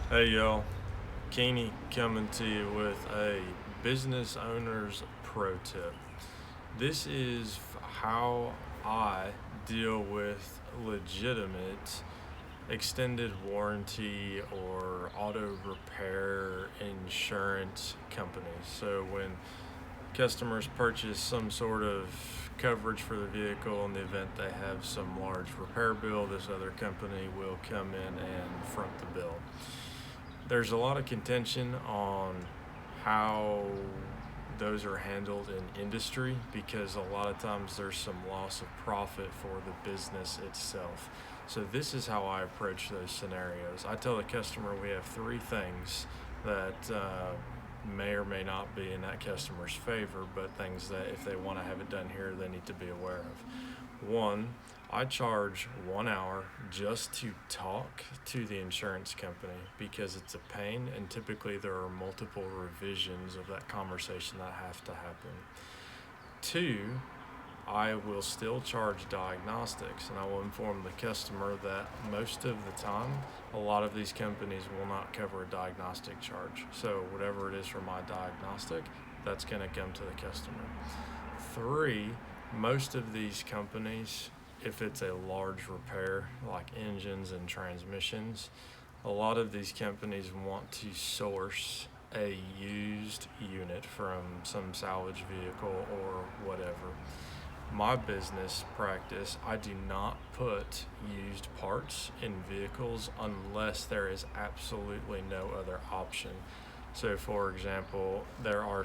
Hey y'all, Keeney coming to you with a business owner's pro tip. This is how I deal with legitimate extended warranty or auto repair insurance companies. So when customers purchase some sort of coverage for the vehicle in the event they have some large repair bill, this other company will come in and front the bill. There's a lot of contention on how those are handled in industry because a lot of times there's some loss of profit for the business itself. So this is how I approach those scenarios. I tell the customer we have three things that may or may not be in that customer's favor, but things that if they want to have it done here, they need to be aware of. One, I charge 1 hour just to talk to the insurance company because it's a pain, and typically there are multiple revisions of that conversation that have to happen. Two, I will still charge diagnostics, and I will inform the customer that most of the time, a lot of these companies will not cover a diagnostic charge. So whatever it is for my diagnostic, that's going to come to the customer. Three, most of these companies, if it's a large repair like engines and transmissions, a lot of these companies want to source a used unit from some salvage vehicle or whatever. My business practice, I do not put used parts in vehicles unless there is absolutely no other option. So for example, there are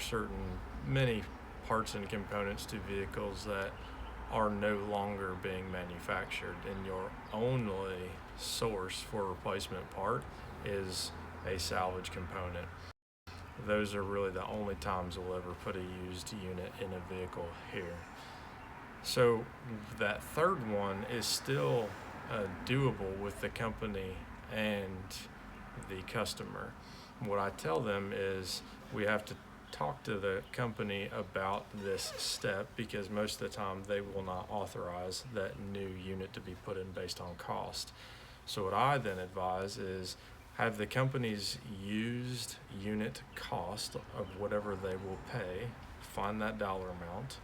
many parts and components to vehicles that are no longer being manufactured, and your only source for replacement part is a salvage component. Those are really the only times we'll ever put a used unit in a vehicle here. So that third one is still doable with the company and the customer. What I tell them is we have to talk to the company about this step because most of the time they will not authorize that new unit to be put in based on cost. So what I then advise is have the company's used unit cost of whatever they will pay, find that dollar amount,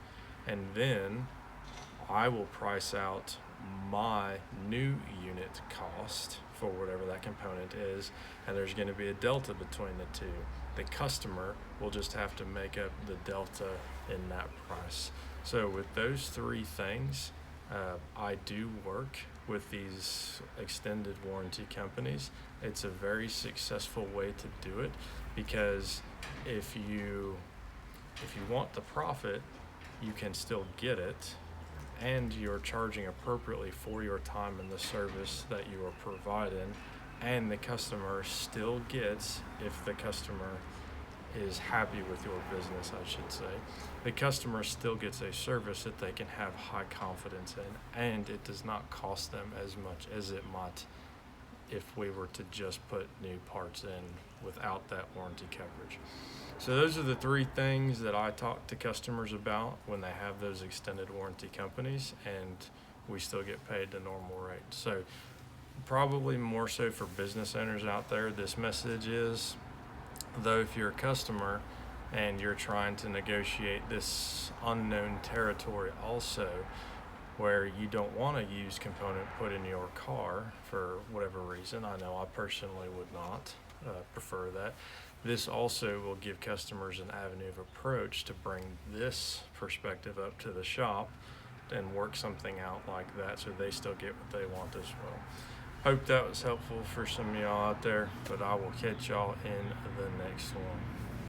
and then I will price out my new unit cost for whatever that component is, and there's going to be a delta between the two. The customer will just have to make up the delta in that price. So with those three things, I do work with these extended warranty companies. It's a very successful way to do it because if you want the profit, you can still get it, and you're charging appropriately for your time and the service that you are providing, and the customer still gets, if the customer is happy with your business, I should say, the customer still gets a service that they can have high confidence in, and it does not cost them as much as it might if we were to just put new parts in without that warranty coverage. So those are the three things that I talk to customers about when they have those extended warranty companies, and we still get paid the normal rate. So probably more so for business owners out there, this message is, though if you're a customer and you're trying to negotiate this unknown territory also, where you don't want a used component put in your car for whatever reason, I know I personally would not prefer that. This also will give customers an avenue of approach to bring this perspective up to the shop and work something out like that so they still get what they want as well. Hope that was helpful for some of y'all out there, but I will catch y'all in the next one.